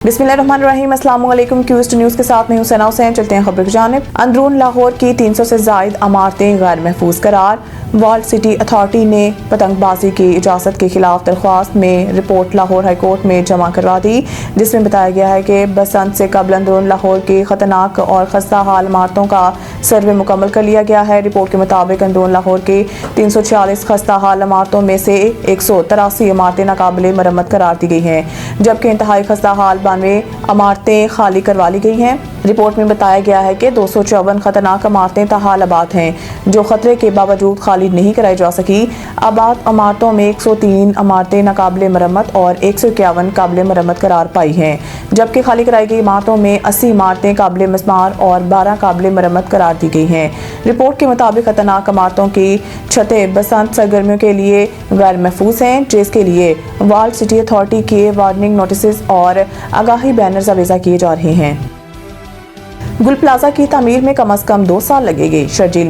बिस्मिल्लाहिर्रहमानिर्रहीम, अस्सलाम वालेकुम। क्यूस्ट न्यूज़ के साथ मैं हूं सना हुसैन। चलते हैं खबर की जानिब। अंदरून लाहौर की 300 से जायद इमारतें गैर महफूज करार। वर्ल्ड सिटी अथॉरिटी ने पतंगबाजी की इजाज़त के खिलाफ दरख्वास्त में रिपोर्ट लाहौर हाई कोर्ट में जमा करवा दी, जिसमें बताया गया है कि बसंत से कबल अंदरून लाहौर की खतरनाक और खस्ता हाल इमारतों का सर्वे मुकम्मल कर लिया गया है। रिपोर्ट के मुताबिक अंदरून लाहौर की 346 खस्ता हाल इमारतों में से 183 इमारतें नाकाबिले मरम्मत करार दी गई हैं, जबकि इंतहाई खस्ता हाल 92 इमारतें खाली करवा ली गई हैं। रिपोर्ट में बताया गया है कि 254 खतरनाक इमारतें ताहाल आबाद हैं, जो खतरे के बावजूद खाली नहीं कराई जा सकी। आबाद इमारतों में 103 इमारतें नाकाबिले मरम्मत और 151 काबिले मरम्मत करार पाई हैं, जबकि खाली कराई गई इमारतों में 80 इमारतें काबिले मस्मार और 12 काबिले मरम्मत करार दी गई हैं। रिपोर्ट के मुताबिक खतरनाक इमारतों की छतें बसंत सरगर्मियों के लिए गैर महफूज हैं, जिसके लिए वर्ल्ड सिटी अथॉरिटी के वार्निंग नोटिस और आगाही बैनर्स अवेजा किए जा रहे हैं। गुल प्लाजा की तामीर में कम से कम 2 साल लगेंगे। शर्जील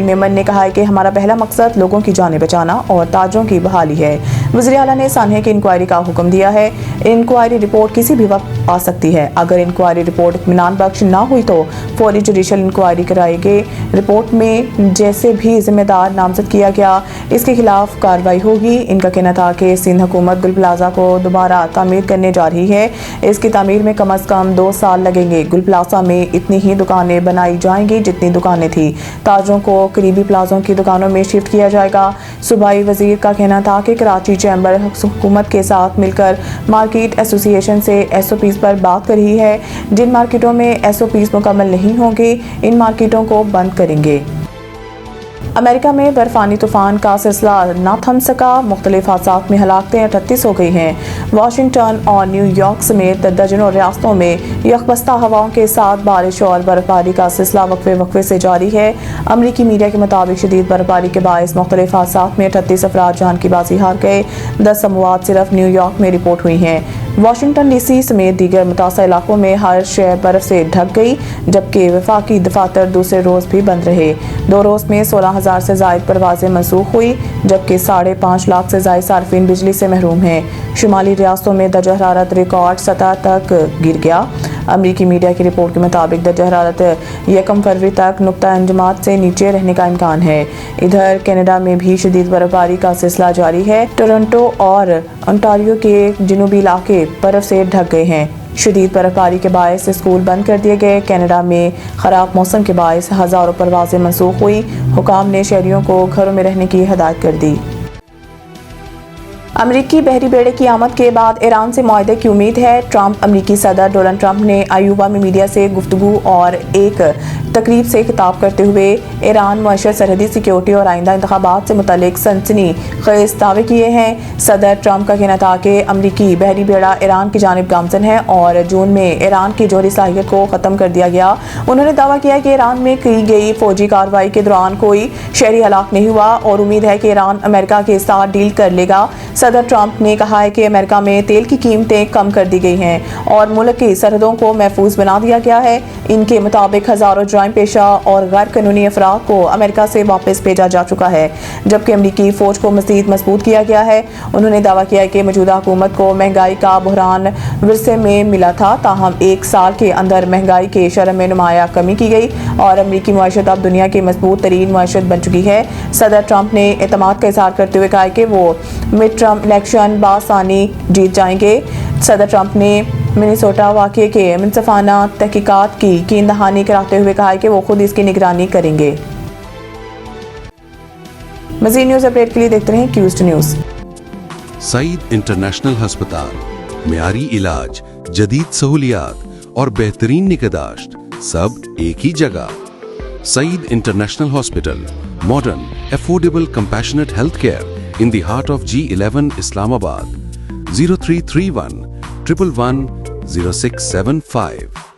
मेमन ने कहा है कि हमारा पहला मकसद लोगों की जानें बचाना और ताजों की बहाली है। वज़ीर आला ने सानहे की इंक्वायरी का हुक्म दिया है। इंक्वायरी रिपोर्ट किसी भी वक्त आ सकती है। अगर इंक्वायरी रिपोर्ट इत्मीनान बख्श ना हुई तो फौरी जुडिशल इंक्वायरी कराएगी। रिपोर्ट में जैसे भी जिम्मेदार नामजद किया गया, इसके खिलाफ कार्रवाई होगी। इनका कहना था कि सिंध हुकूमत गुल प्लाजा को दोबारा तामीर करने जा रही है। इसकी तामीर में कम से कम 2 साल लगेंगे। गुल प्लाजा में इतनी ही दुकानें बनाई जाएंगी जितनी दुकानें थी। ताजों को करीबी प्लाजों की दुकानों में शिफ्ट किया जाएगा। सूबाई वजीर का कहना था कि कराची चैम्बर हुकूमत के साथ मिलकर मार्केट एसोसिएशन से SOPs पर बात कर रही है। जिन मार्केटों में SOPs मुकम्मल नहीं होंगे, इन मार्केटों को बंद करेंगे। अमेरिका में बर्फानी तूफान का सिलसिला न थम सका। मुख्तलिफ हादसात में हलाकतें 38 हो गई हैं। वाशिंगटन और न्यूयॉर्क समेत दर्जनों रियासतों में यकबस्ता हवाओं के साथ बारिश और बर्फबारी का सिलसिला वक्फे से जारी है। अमरीकी मीडिया के मुताबिक शदीद बर्फबारी के बायस मुख्तलिफ हादसात में 38 अफराद जान की बाजी हार गए। 10 अमवात सिर्फ न्यूयॉर्क में रिपोर्ट हुई हैं। वाशिंगटन DC समेत दीगर मुतासर इलाकों में हर शहर बर्फ से ढक गई, जबकि वफाकी दफातर दूसरे रोज भी बंद रहे। 2 रोज में 16,000 से जायद परवाजें मनसूख हुई, जबकि 5.5 लाख से जायद सार्फिन बिजली से महरूम हैं। शुमाली रियासतों में दर्जा हरारत रिकॉर्ड सतह तक गिर गया। अमरीकी मीडिया की रिपोर्ट के मुताबिक दर्जा हरारत 1 फरवरी तक नुक्ता अंजमात से नीचे रहने का इम्कान है। इधर कनाडा में भी शदीद बर्फबारी का सिलसिला जारी है। टोरंटो और ओंटारियो के जनूबी इलाके बर्फ से ढक गए हैं। शदीद बर्फबारी के बायस स्कूल बंद कर दिए गए। कनाडा में खराब मौसम के बायस हज़ारों परवाजें मनसूख हुई। हुकाम ने शहरियों को घरों में रहने की हिदायत कर दी। अमरीकी बहरी बेड़े की आमद के बाद ईरान से मुआहदे की उम्मीद है। अमरीकी सदर डोनाल्ड ट्रंप ने आयूबा में मीडिया से गुफ्तगू और एक तकरीब से खिताब करते हुए ईरान मशरक़ सरहदी सिक्योरिटी और आइंदा इंतखाबात से मुतल्लिक सनसनी खेज़ दावे किए हैं। सदर ट्रंप का कहना था कि अमरीकी बहरी बेड़ा ईरान की जानिब गामजन है और जून में ईरान की जौहरी सलाहियत को ख़त्म कर दिया गया। उन्होंने दावा किया कि ईरान में की गई फौजी कार्रवाई के दौरान कोई शहरी हलाक नहीं हुआ और उम्मीद है कि ईरान अमेरिका के साथ डील कर लेगा। सदर ट्रंप ने कहा है कि अमेरिका में तेल की कीमतें कम कर दी गई हैं और मुल्क की सरहदों को महफूज बना दिया गया है। इनके मुताबिक हज़ारों जराइम पेशा और गैर कानूनी अफराद को अमेरिका से वापस भेजा जा चुका है, जबकि अमरीकी फौज को मज़ीद मजबूत किया गया है। उन्होंने दावा किया कि मौजूदा हुकूमत को महंगाई का बहरान विरसे में मिला था, ताहम 1 साल के अंदर महंगाई के शरह में नुमाया कमी की गई और अमरीकी मुआशरत अब दुनिया की मजबूत तरीन मुआशरत बन चुकी है। सदर ट्रंप ने एतमाद का इज़हार करते हुए कहा कि वो मिड टर्म इलेक्शन बासानी जीत जाएंगे। सदर ट्रंप ने मिनेसोटा वाक़े के मुनसिफाना तहकीकात की कीन दहानी कराते हुए कहा कि वो खुद इसकी निगरानी करेंगे। मज़ीद न्यूज़ अपडेट के लिए देखते रहें क्यूस्ट न्यूज़। सईद इंटरनेशनल हस्पताल, मियारी इलाज, जदीद सहूलियात और बेहतरीन निगहदाश्त सब एक ही जगह। Saeed international hospital, modern, affordable, compassionate health care in the heart of G11 Islamabad. 0331 111 0675